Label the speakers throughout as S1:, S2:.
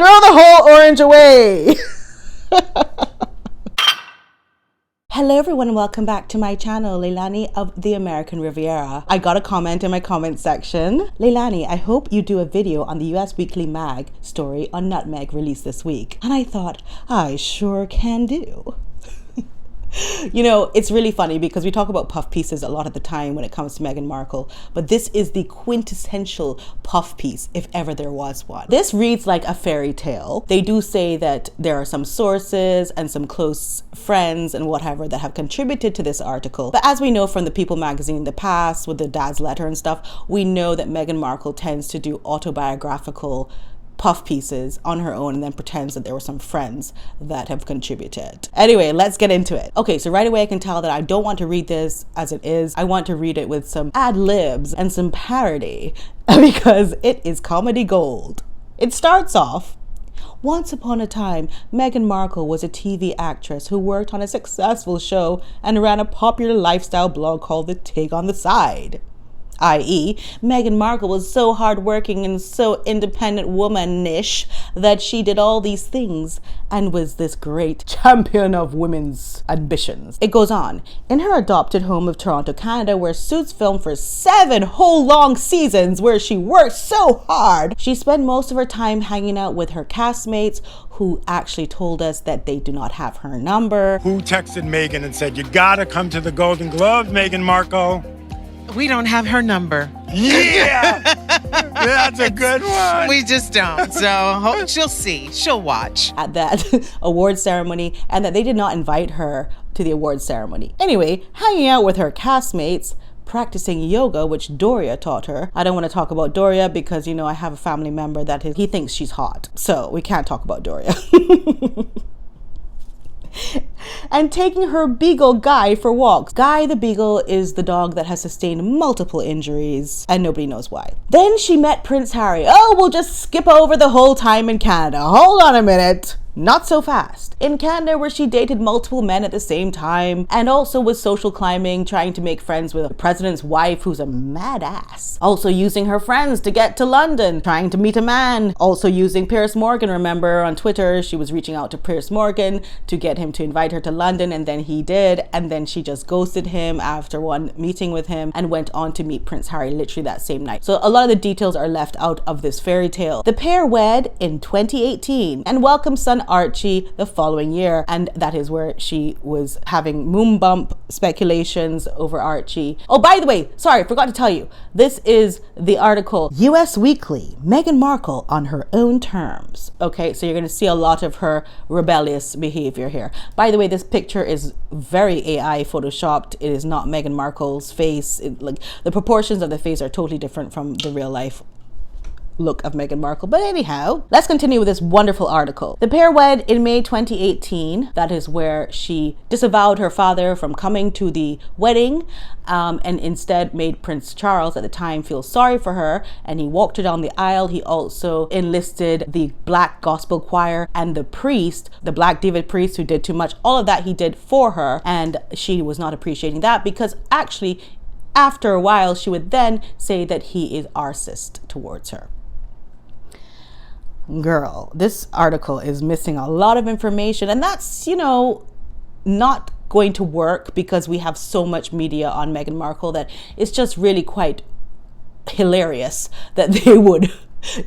S1: throw the whole orange away. Hello everyone and welcome back to my channel, Leilani of the American Riviera. I got a comment in my comment section. Leilani, I hope you do a video on the US Weekly Mag story on nutmeg released this week. And I thought, I sure can do. You know, it's really funny because we talk about puff pieces a lot of the time when it comes to Meghan Markle, but this is the quintessential puff piece if ever there was one. This reads like a fairy tale. They do say that there are some sources and some close friends and whatever that have contributed to this article. But as we know from the People magazine in the past with the dad's letter and stuff, we know that Meghan Markle tends to do autobiographical puff pieces on her own and then pretends that there were some friends that have contributed. Anyway, let's get into it. Okay, so right away I can tell that I don't want to read this as it is. I want to read it with some ad libs and some parody because it is comedy gold. It starts off, once upon a time, Meghan Markle was a TV actress who worked on a successful show and ran a popular lifestyle blog called The Take on the Side. I.e., Meghan Markle was so hardworking and so independent womanish that she did all these things and was this great champion of women's ambitions. It goes on. In her adopted home of Toronto, Canada, where Suits filmed for 7 whole long seasons where she worked so hard, she spent most of her time hanging out with her castmates who actually told us that they do not have her number.
S2: Who texted Meghan and said, "You gotta come to the Golden Globes, Meghan Markle"?
S3: We don't have her number.
S2: Yeah! That's a good one.
S3: We just don't. So she'll see. She'll watch.
S1: At that award ceremony, and that they did not invite her to the award ceremony. Anyway, hanging out with her castmates, practicing yoga, which Doria taught her. I don't want to talk about Doria because, you know, I have a family member that he thinks she's hot. So we can't talk about Doria. And taking her beagle Guy for walks. Guy the beagle is the dog that has sustained multiple injuries and nobody knows why. Then she met Prince Harry. Oh, we'll just skip over the whole time in Canada. Hold on a minute. Not so fast. In Canada, where she dated multiple men at the same time and also was social climbing, trying to make friends with the president's wife, who's a mad ass. Also using her friends to get to London, trying to meet a man. Also using Piers Morgan, remember on Twitter, she was reaching out to Piers Morgan to get him to invite her to London, and then he did, and then she just ghosted him after one meeting with him and went on to meet Prince Harry literally that same night. So a lot of the details are left out of this fairy tale. The pair wed in 2018 and welcomed son Archie the following year, and that is where she was having moon bump speculations over Archie. Oh, by the way, sorry, forgot to tell you, this is the article US Weekly, Meghan Markle on her own terms. Okay, so you're going to see a lot of her rebellious behavior here. By the way, this picture is very AI photoshopped. It is not Meghan Markle's face. Like the proportions of the face are totally different from the real life look of Meghan Markle. But anyhow, let's continue with this wonderful article. The pair wed in May 2018. That is where she disavowed her father from coming to the wedding and instead made Prince Charles at the time feel sorry for her, and he walked her down the aisle. He also enlisted the Black Gospel Choir and the priest, the Black David priest who did too much. All of that he did for her, and she was not appreciating that because actually after a while she would then say that he is arsist towards her. Girl, this article is missing a lot of information, and that's, you know, not going to work because we have so much media on Meghan Markle that it's just really quite hilarious that they would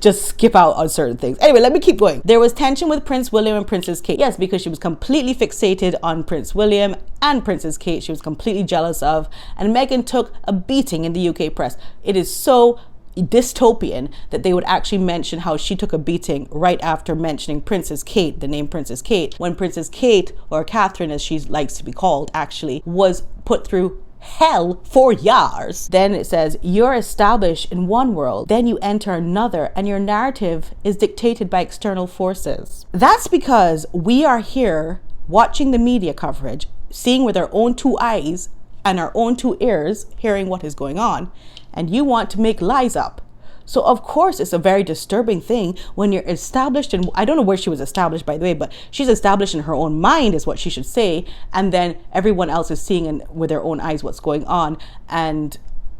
S1: just skip out on certain things. Anyway, let me keep going. There was tension with Prince William and Princess Kate. Yes, because she was completely fixated on Prince William and Princess Kate. She was completely jealous of, and Meghan took a beating in the UK press. It is so dystopian that they would actually mention how she took a beating right after mentioning Princess Kate, the name Princess Kate, when Princess Kate, or Catherine as she likes to be called actually, was put through hell for years. Then it says, you're established in one world, then you enter another, and your narrative is dictated by external forces. That's because we are here watching the media coverage, seeing with our own 2 eyes and our own 2 ears, hearing what is going on, and you want to make lies up. So of course it's a very disturbing thing when you're established in, I don't know where she was established by the way, but she's established in her own mind is what she should say, and then everyone else is seeing with their own eyes what's going on, and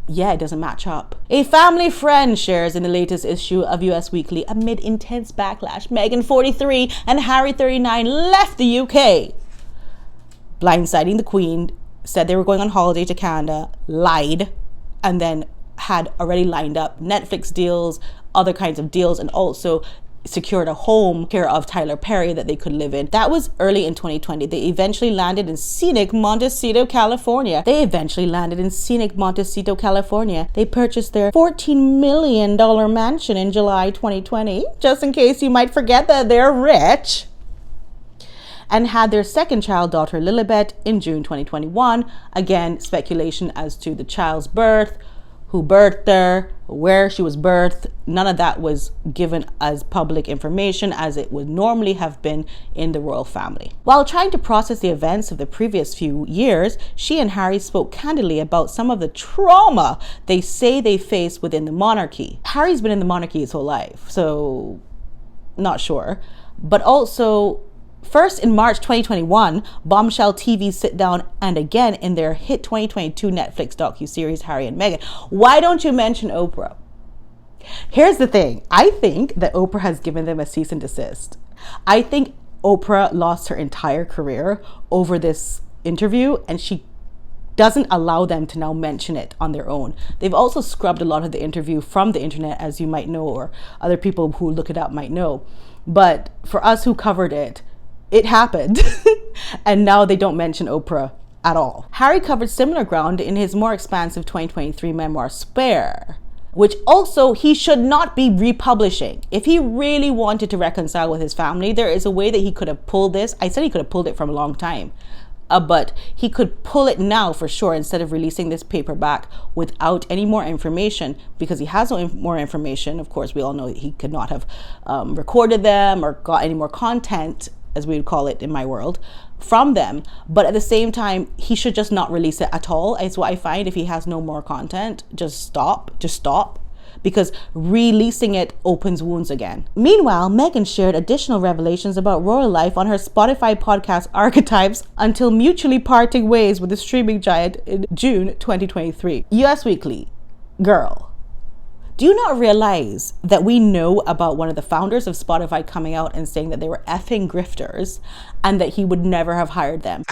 S1: Yeah, it doesn't match up. A family friend shares in the latest issue of US Weekly amid intense backlash. Meghan 43 and Harry 39 left the UK. Blindsiding the Queen, said they were going on holiday to Canada, lied, and then had already lined up Netflix deals, other kinds of deals, and also secured a home care of Tyler Perry that they could live in. That was early in 2020. They eventually landed in scenic Montecito, California. They purchased their $14 million mansion in July 2020, just in case you might forget that they're rich, and had their second child, daughter Lilibet, in June 2021. Again, speculation as to the child's birth, who birthed her, where she was birthed. None of that was given as public information as it would normally have been in the royal family. While trying to process the events of the previous few years, she and Harry spoke candidly about some of the trauma they say they faced within the monarchy. Harry's been in the monarchy his whole life, so not sure. But also, first in March 2021, Bombshell TV sit down, and again in their hit 2022 Netflix docuseries Harry and Meghan. Why don't you mention Oprah? Here's the thing. I think that Oprah has given them a cease and desist. I think Oprah lost her entire career over this interview, and she doesn't allow them to now mention it on their own. They've also scrubbed a lot of the interview from the internet, as you might know, or other people who look it up might know. But for us who covered it, it happened. And now they don't mention Oprah at all. Harry covered similar ground in his more expansive 2023 memoir, Spare, which also he should not be republishing. If he really wanted to reconcile with his family, there is a way that he could have pulled this. I said he could have pulled it from a long time. But he could pull it now for sure, instead of releasing this paperback without any more information, because he has no more information. Of course, we all know that he could not have recorded them or got any more content, as we would call it in my world, from them. But at the same time, he should just not release it at all. It's what I find. If he has no more content, just stop, because releasing it opens wounds again. Meanwhile, Meghan shared additional revelations about royal life on her Spotify podcast Archetypes until mutually parting ways with the streaming giant in June 2023. US Weekly, girl, do you not realize that we know about one of the founders of Spotify coming out and saying that they were effing grifters and that he would never have hired them?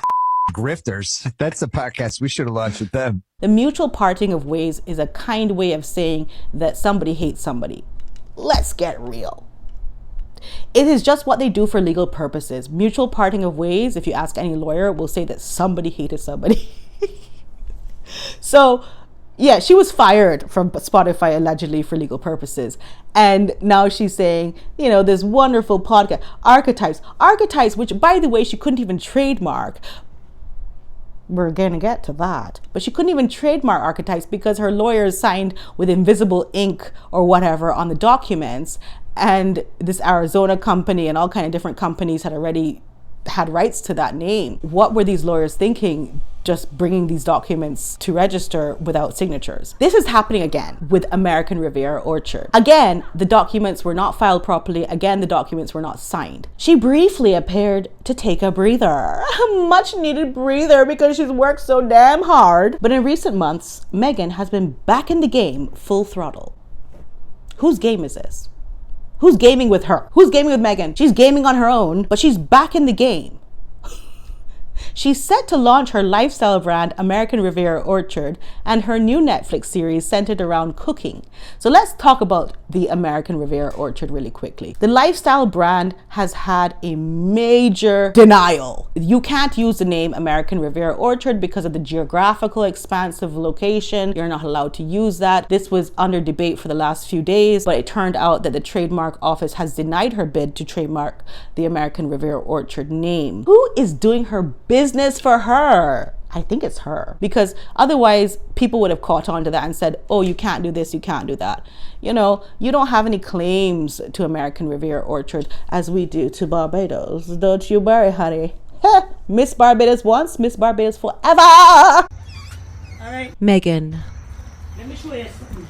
S4: Grifters. That's a podcast we should have launched with them.
S1: The mutual parting of ways is a kind way of saying that somebody hates somebody. Let's get real. It is just what they do for legal purposes. Mutual parting of ways, if you ask any lawyer, will say that somebody hated somebody. So, yeah, she was fired from Spotify allegedly for legal purposes. And now she's saying, this wonderful podcast, Archetypes, which, by the way, she couldn't even trademark. We're going to get to that. But she couldn't even trademark Archetypes because her lawyers signed with invisible ink or whatever on the documents. And this Arizona company and all kind of different companies had already had rights to that name. What were these lawyers thinking, just bringing these documents to register without signatures? This is happening again with American Riviera Orchard. Again, the documents were not filed properly. Again, the documents were not signed. She briefly appeared to take a breather, a much needed breather, because she's worked so damn hard. But in recent months, Meghan has been back in the game full throttle. Whose game is this? Who's gaming with her? Who's gaming with Meghan? She's gaming on her own, but she's back in the game. She's set to launch her lifestyle brand, American Riviera Orchard, and her new Netflix series centered around cooking. So let's talk about the American Riviera Orchard really quickly. The lifestyle brand has had a major denial. You can't use the name American Riviera Orchard because of the geographical expansive location. You're not allowed to use that. This was under debate for the last few days, but it turned out that the trademark office has denied her bid to trademark the American Riviera Orchard name. Who is doing her business for her? I think it's her, because otherwise people would have caught on to that and said, oh, you can't do this, you can't do that. You don't have any claims to American Riviera Orchard as we do to Barbados, don't you, Barry, honey? Miss Barbados once, Miss Barbados forever. All right,
S5: Meghan.
S6: Let me show you something.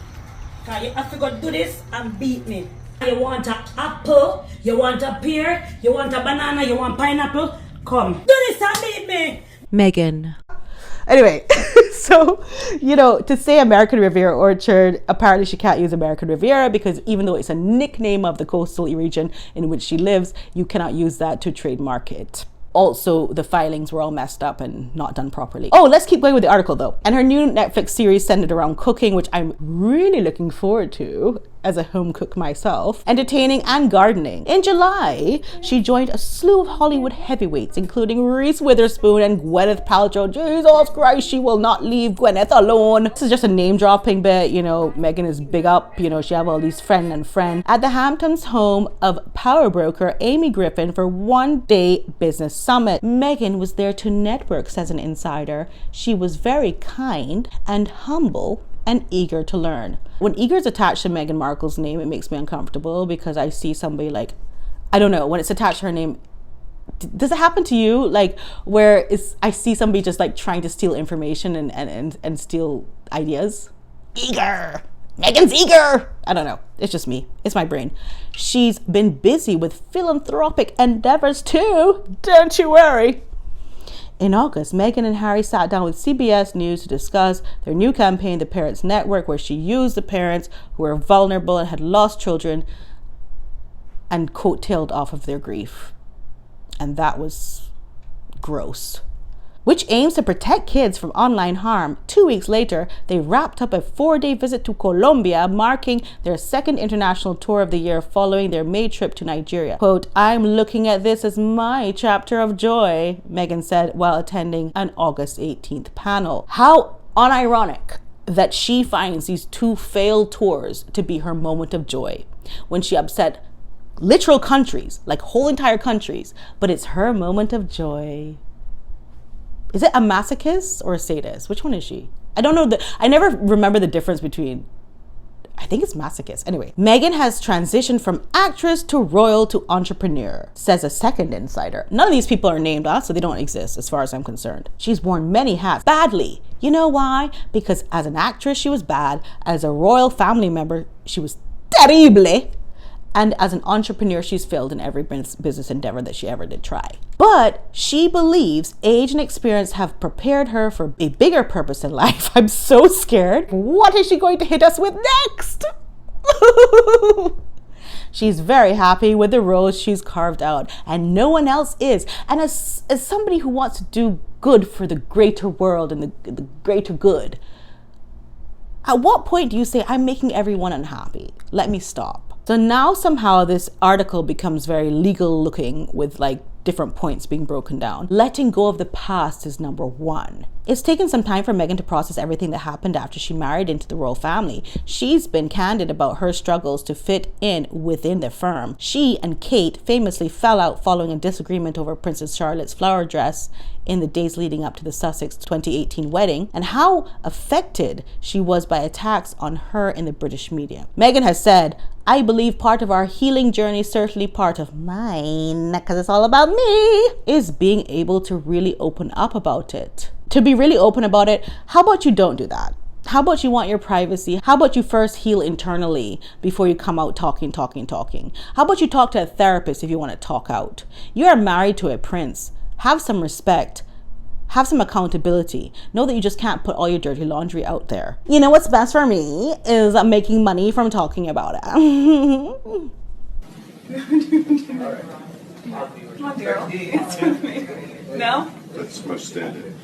S6: Cause you have to go do this and beat me. You want an apple, you want a pear, you want a banana, you want pineapple. Come, do this and beat me.
S5: Meghan.
S1: Anyway, so, to say American Riviera Orchard, apparently she can't use American Riviera because even though it's a nickname of the coastal region in which she lives, you cannot use that to trademark it. Also, the filings were all messed up and not done properly. Oh, let's keep going with the article though. And her new Netflix series centered around cooking, which I'm really looking forward to as a home cook myself, entertaining and gardening. In July, she joined a slew of Hollywood heavyweights, including Reese Witherspoon and Gwyneth Paltrow. Jesus Christ, she will not leave Gwyneth alone. This is just a name dropping bit, Meghan is big up, she have all these friend at the Hamptons home of power broker Amy Griffin for one-day business summit. Meghan was there to network, says an insider. She was very kind and humble and eager to learn. When eager is attached to Meghan Markle's name, it makes me uncomfortable because I see somebody like, I don't know, when it's attached to her name, does it happen to you? Like where I see somebody just like trying to steal information and steal ideas? Eager. Meghan's eager. I don't know. It's just me. It's my brain. She's been busy with philanthropic endeavors too. Don't you worry. In August, Meghan and Harry sat down with CBS News to discuss their new campaign, The Parents Network, where she used the parents who were vulnerable and had lost children and coattailed off of their grief. And that was gross. Which aims to protect kids from online harm. 2 weeks later, they wrapped up a 4-day visit to Colombia, marking their second international tour of the year following their May trip to Nigeria. Quote, "I'm looking at this as my chapter of joy," Meghan said while attending an August 18th panel. How unironic that she finds these 2 failed tours to be her moment of joy when she upset literal countries, like whole entire countries, but it's her moment of joy. Is it a masochist or a sadist? Which one is she? I don't know. I never remember the difference between. I think it's masochist. Anyway, Meghan has transitioned from actress to royal to entrepreneur, says a second insider. None of these people are named, so they don't exist as far as I'm concerned. She's worn many hats badly. You know why? Because as an actress, she was bad. As a royal family member, she was terrible. And as an entrepreneur, she's failed in every business endeavor that she ever did try. But she believes age and experience have prepared her for a bigger purpose in life. I'm so scared. What is she going to hit us with next? She's very happy with the roles she's carved out, and no one else is. And as somebody who wants to do good for the greater world and the greater good, at what point do you say, I'm making everyone unhappy? Let me stop. So now somehow this article becomes very legal looking with like different points being broken down. Letting go of the past is number 1. It's taken some time for Meghan to process everything that happened after she married into the royal family. She's been candid about her struggles to fit in within the firm. She and Kate famously fell out following a disagreement over Princess Charlotte's flower dress in the days leading up to the Sussex 2018 wedding, and how affected she was by attacks on her in the British media. Meghan has said, "I believe part of our healing journey, certainly part of mine, because it's all about me, is being able to really open up about it." To be really open about it, how about you don't do that? How about you want your privacy? How about you first heal internally before you come out talking? How about you talk to a therapist if you want to talk out? You are married to a prince. Have some respect. Have some accountability. Know that you just can't put all your dirty laundry out there. You know what's best for me is making money from talking about it.
S5: Come on, girl. No?
S7: That's my standard.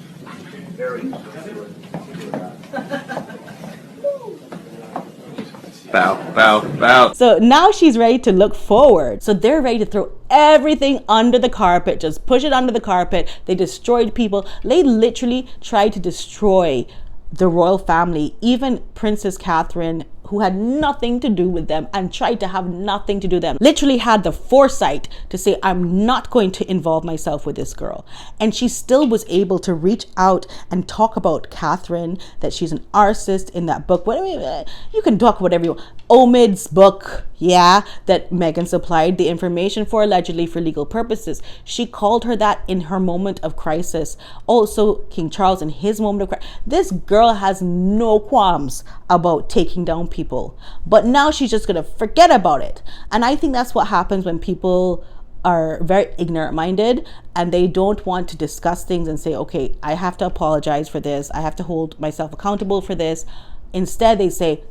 S8: Bow, bow, bow.
S1: So now she's ready to look forward. So they're ready to throw everything under the carpet, just push it under the carpet. They destroyed people. They literally tried to destroy the royal family, even Princess Catherine, who had nothing to do with them and tried to have nothing to do with them, literally had the foresight to say, I'm not going to involve myself with this girl. And she still was able to reach out and talk about Catherine, that she's an artist in that book. You can talk whatever you want. Omid's book, that Meghan supplied the information for, allegedly for legal purposes. She called her that in her moment of crisis. Also, King Charles in his moment of crisis. This girl has no qualms about taking down people, but now she's just gonna forget about it. And I think that's what happens when people are very ignorant minded and they don't want to discuss things and say, okay, I have to apologize for this. I have to hold myself accountable for this. Instead, they say,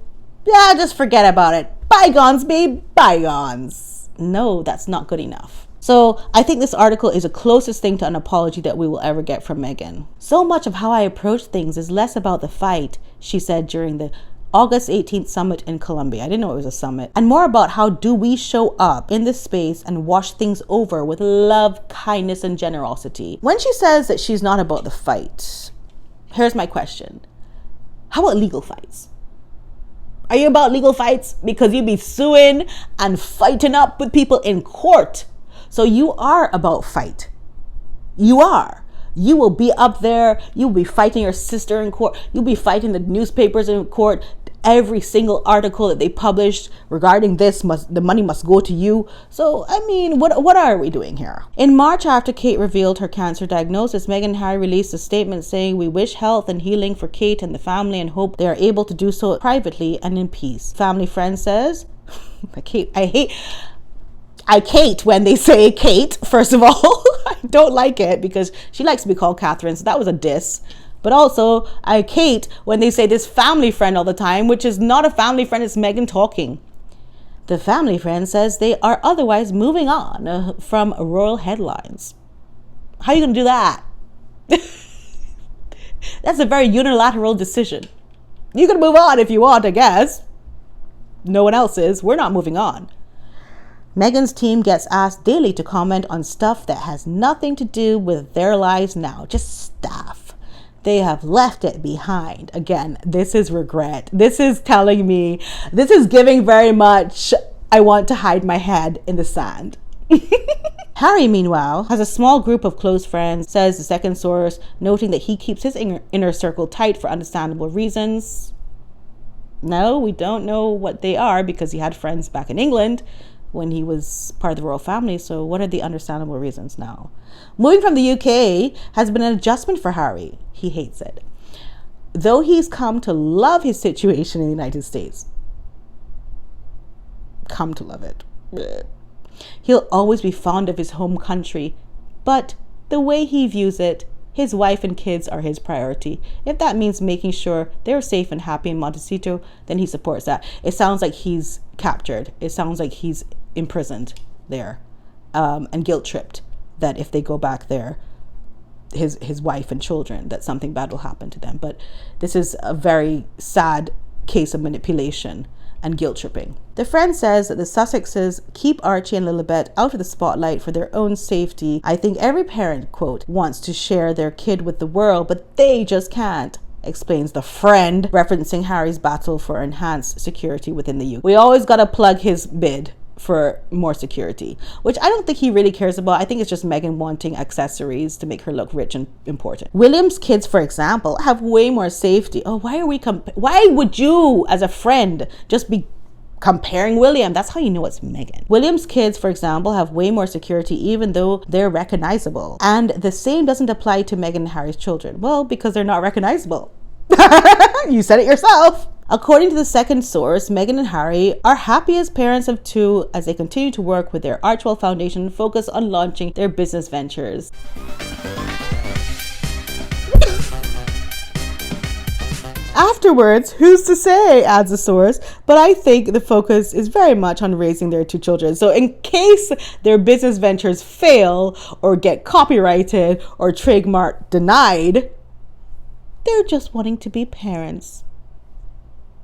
S1: yeah, just forget about it. Bygones be bygones. No, that's not good enough. So I think this article is the closest thing to an apology that we will ever get from Meghan. So much of how I approach things is less about the fight, she said during the August 18th summit in Colombia. I didn't know it was a summit. And more about how do we show up in this space and wash things over with love, kindness, and generosity. When she says that she's not about the fight, here's my question. How about legal fights? Are you about legal fights? Because you be suing and fighting up with people in court. So you are about fight. You are. You will be up there. You'll be fighting your sister in court. You'll be fighting the newspapers in court. Every single article that they published regarding this, the money must go to you. So, I mean, what are we doing here? In March, after Kate revealed her cancer diagnosis, Meghan and Harry released a statement saying, "We wish health and healing for Kate and the family and hope they are able to do so privately and in peace." Family friend says, I Kate when they say Kate, first of all. I don't like it because she likes to be called Catherine, so that was a diss. But also, I Kate when they say this family friend all the time, which is not a family friend, it's Meghan talking. The family friend says they are otherwise moving on from royal headlines. How are you going to do that? That's a very unilateral decision. You can move on if you want, I guess. No one else is. We're not moving on. Meghan's team gets asked daily to comment on stuff that has nothing to do with their lives now, just stuff. They have left it behind. Again, this is regret. This is telling me, this is giving very much, I want to hide my head in the sand. Harry, meanwhile, has a small group of close friends, says the second source, noting that he keeps his inner circle tight for understandable reasons. No, we don't know what they are because he had friends back in England when he was part of the royal family. So what are the understandable reasons now? Moving from the UK has been an adjustment for Harry. He hates it, though he's come to love his situation in the United States. Come to love it. He'll always be fond of his home country, but the way he views it, his wife and kids are his priority. If that means making sure they're safe and happy in Montecito, then he supports that. It sounds like he's captured. It sounds like he's imprisoned there, and guilt-tripped that if they go back there, his wife and children, that something bad will happen to them. But this is a very sad case of manipulation and guilt-tripping. The friend says that the Sussexes keep Archie and Lilibet out of the spotlight for their own safety. I think every parent, quote, wants to share their kid with the world, but they just can't, explains the friend, referencing Harry's battle for enhanced security within the UK. We always gotta plug his bid for more security, which I don't think he really cares about. I think it's just Meghan wanting accessories to make her look rich and important. William's kids, for example, have way more safety. Oh, why would you, as a friend, just be comparing William? That's how you know it's Meghan. William's kids, for example, have way more security even though they're recognizable. And the same doesn't apply to Meghan and Harry's children. Well, because they're not recognizable. You said it yourself. According to the second source, Meghan and Harry are happy as parents of two as they continue to work with their Archewell Foundation and focus on launching their business ventures. Afterwards, who's to say, adds the source, but I think the focus is very much on raising their two children. So in case their business ventures fail or get copyrighted or trademark denied, they're just wanting to be parents.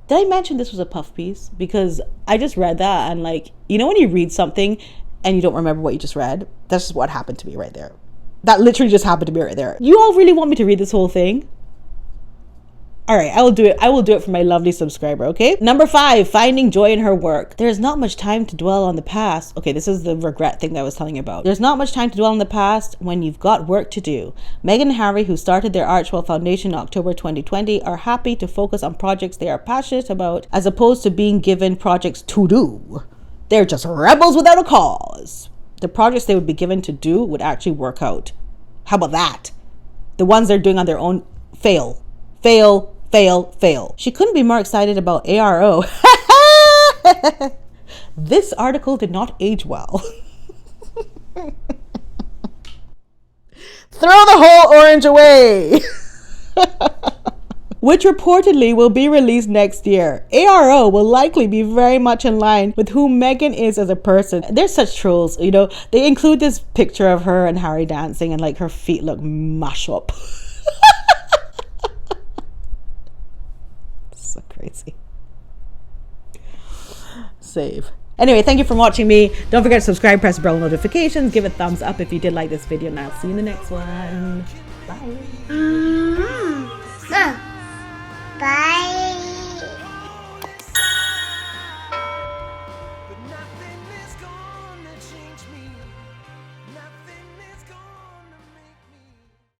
S1: Did I mention this was a puff piece? Because I just read that and like, you know when you read something and you don't remember what you just read? That's just what happened to me right there. That literally just happened to me right there. You all really want me to read this whole thing? All right, I will do it. I will do it for my lovely subscriber, okay? Number 5, finding joy in her work. There's not much time to dwell on the past. Okay, this is the regret thing that I was telling you about. There's not much time to dwell on the past when you've got work to do. Meghan and Harry, who started their Archewell Foundation in October 2020, are happy to focus on projects they are passionate about as opposed to being given projects to do. They're just rebels without a cause. The projects they would be given to do would actually work out. How about that? The ones they're doing on their own fail. Fail. She couldn't be more excited about ARO. This article did not age well. throw the whole orange away. Which reportedly will be released next year. ARO will likely be very much in line with who Meghan is as a person. They're such trolls, you know. They include this picture of her and Harry dancing and like her feet look mash up. So crazy. Save. Anyway, thank you for watching me. Don't forget to subscribe, press the bell notifications, give a thumbs up if you did like this video, and I'll see you in the next one. Bye.
S7: Bye.